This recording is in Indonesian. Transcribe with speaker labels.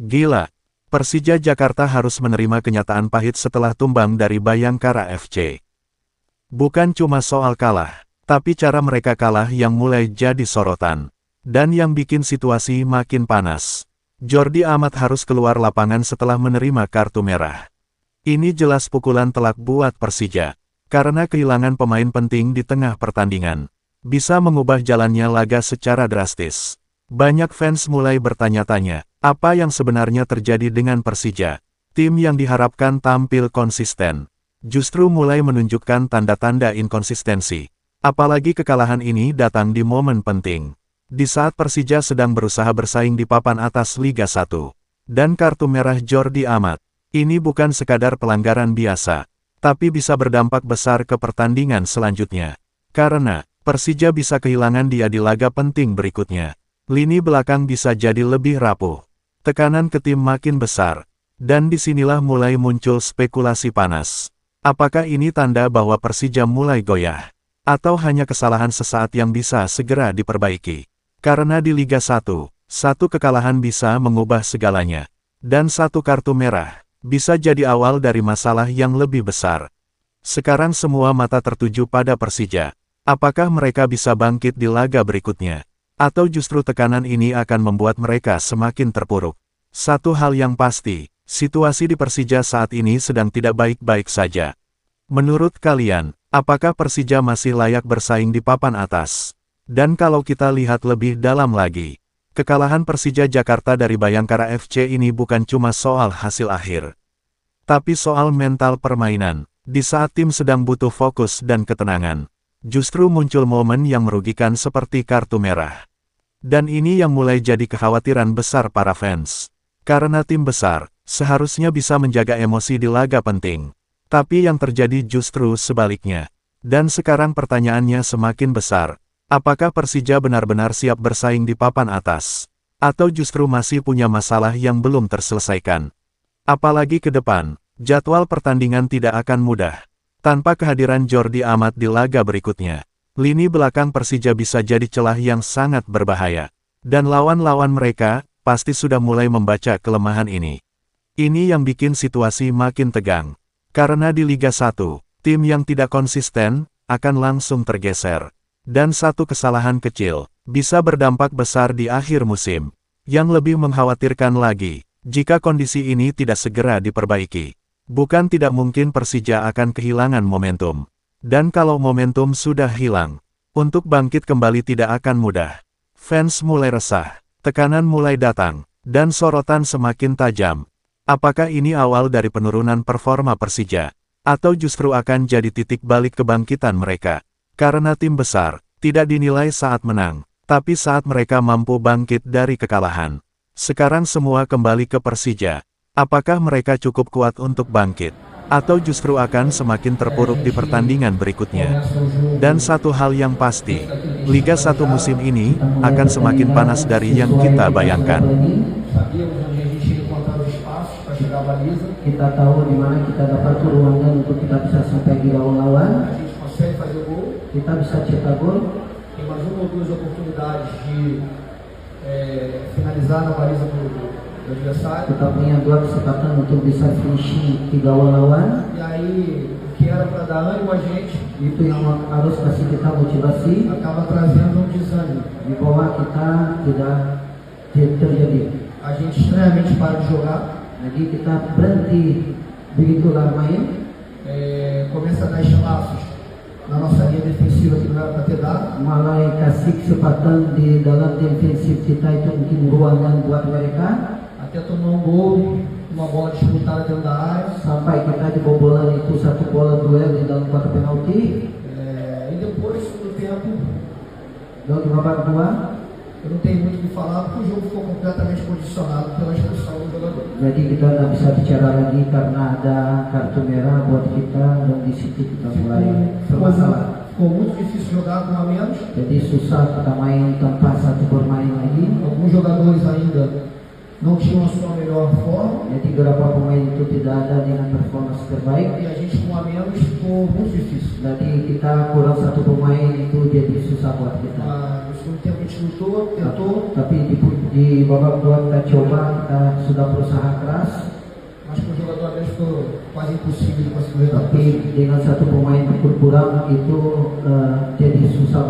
Speaker 1: Gila. Persija Jakarta harus menerima kenyataan pahit setelah tumbang dari Bayangkara FC. Bukan cuma soal kalah, tapi cara mereka kalah yang mulai jadi sorotan. Dan yang bikin situasi makin panas. Jordi Amat harus keluar lapangan setelah menerima kartu merah. Ini jelas pukulan telak buat Persija. Karena kehilangan pemain penting di tengah pertandingan. Bisa mengubah jalannya laga secara drastis. Banyak fans mulai bertanya-tanya, apa yang sebenarnya terjadi dengan Persija? Tim yang diharapkan tampil konsisten, justru mulai menunjukkan tanda-tanda inkonsistensi. Apalagi kekalahan ini datang di momen penting. Di saat Persija sedang berusaha bersaing di papan atas Liga 1. Dan kartu merah Jordi Amat, ini bukan sekadar pelanggaran biasa, tapi bisa berdampak besar ke pertandingan selanjutnya. Karena, Persija bisa kehilangan dia di laga penting berikutnya. Lini belakang bisa jadi lebih rapuh. Tekanan ke tim makin besar. Dan disinilah mulai muncul spekulasi panas. Apakah ini tanda bahwa Persija mulai goyah? Atau hanya kesalahan sesaat yang bisa segera diperbaiki? Karena di Liga 1, satu kekalahan bisa mengubah segalanya. Dan satu kartu merah, bisa jadi awal dari masalah yang lebih besar. Sekarang semua mata tertuju pada Persija. Apakah mereka bisa bangkit di laga berikutnya? Atau justru tekanan ini akan membuat mereka semakin terpuruk? Satu hal yang pasti, situasi di Persija saat ini sedang tidak baik-baik saja. Menurut kalian, apakah Persija masih layak bersaing di papan atas? Dan kalau kita lihat lebih dalam lagi, kekalahan Persija Jakarta dari Bayangkara FC ini bukan cuma soal hasil akhir. Tapi soal mental permainan, di saat tim sedang butuh fokus dan ketenangan. Justru muncul momen yang merugikan seperti kartu merah. Dan ini yang mulai jadi kekhawatiran besar para fans. Karena tim besar, seharusnya bisa menjaga emosi di laga penting. Tapi yang terjadi justru sebaliknya. Dan sekarang pertanyaannya semakin besar. Apakah Persija benar-benar siap bersaing di papan atas? Atau justru masih punya masalah yang belum terselesaikan? Apalagi ke depan, jadwal pertandingan tidak akan mudah. Tanpa kehadiran Jordi Amat di laga berikutnya, lini belakang Persija bisa jadi celah yang sangat berbahaya. Dan lawan-lawan mereka, pasti sudah mulai membaca kelemahan ini. Ini yang bikin situasi makin tegang. Karena di Liga 1, tim yang tidak konsisten, akan langsung tergeser. Dan satu kesalahan kecil, bisa berdampak besar di akhir musim. Yang lebih mengkhawatirkan lagi, jika kondisi ini tidak segera diperbaiki. Bukan tidak mungkin Persija akan kehilangan momentum. Dan kalau momentum sudah hilang, untuk bangkit kembali tidak akan mudah. Fans mulai resah, tekanan mulai datang, dan sorotan semakin tajam. Apakah ini awal dari penurunan performa Persija? Atau justru akan jadi titik balik kebangkitan mereka? Karena tim besar, tidak dinilai saat menang, tapi saat mereka mampu bangkit dari kekalahan. Sekarang semua kembali ke Persija. Apakah mereka cukup kuat untuk bangkit? Atau justru akan semakin terpuruk di pertandingan berikutnya? Dan satu hal yang pasti, Liga 1 musim ini akan semakin panas dari yang kita bayangkan.
Speaker 2: Kita tahu di mana kita dapat ruangan untuk kita bisa sampai di lawan-lawan. Kita bisa cetak gol.
Speaker 3: Tem mais uma ou duas oportunidades de finalizar na baliza do adversário.
Speaker 2: Kita punya dua kesempatan untuk bisa finishing di lawan-lawan.
Speaker 3: E aí, o que era para dar ânimo a gente,
Speaker 2: Itu yang harus kasih kita motivasi.
Speaker 3: acaba trazendo um desânimo.
Speaker 2: Di bawah kita tidak terjadi.
Speaker 3: A gente estranhamente para de jogar,
Speaker 2: Jadi kita berhenti begitulah main.
Speaker 3: começa a dar espaços na nossa linha defensiva que não era para ter dado.
Speaker 2: Mulai kasih kesempatan di dalam defensif kita itu mungkin ruangan buat mereka.
Speaker 3: Até tomar um gol, uma bola disputada dentro da área.
Speaker 2: Sampai kita dibobolan itu satu bola duel di dalam kotak penalti.
Speaker 3: E depois, segundo tempo,
Speaker 2: Dan di babak kedua,
Speaker 3: eu não tenho muito o que falar porque o jogo ficou completamente condicionado pela expulsão do jogador.
Speaker 2: jadi kita nggak bisa bicara lagi karena ada kartu merah buat kita dan di situ kita mulai bermasalah.
Speaker 3: Ficou muito difícil jogar com a menos.
Speaker 2: Jadi susah kita main tanpa satu bermain lagi.
Speaker 3: Alguns jogadores ainda não tinham a sua melhor forma.
Speaker 2: Jadi beberapa pemain itu tidak ada dengan performance terbaik.
Speaker 3: E a gente com a menos ficou muito difícil.
Speaker 2: Jadi kita kurang satu pemain itu jadi susah buat kita.
Speaker 3: Mas segundo tempo a gente lutou, tentou,
Speaker 2: Tapi di babak kedua kita coba, kita sudah berusaha keras.
Speaker 3: mas com o jogador a menos ficou quase impossível de conseguir o resultado.
Speaker 2: Tapi dengan satu pemain berkurang itu jadi susah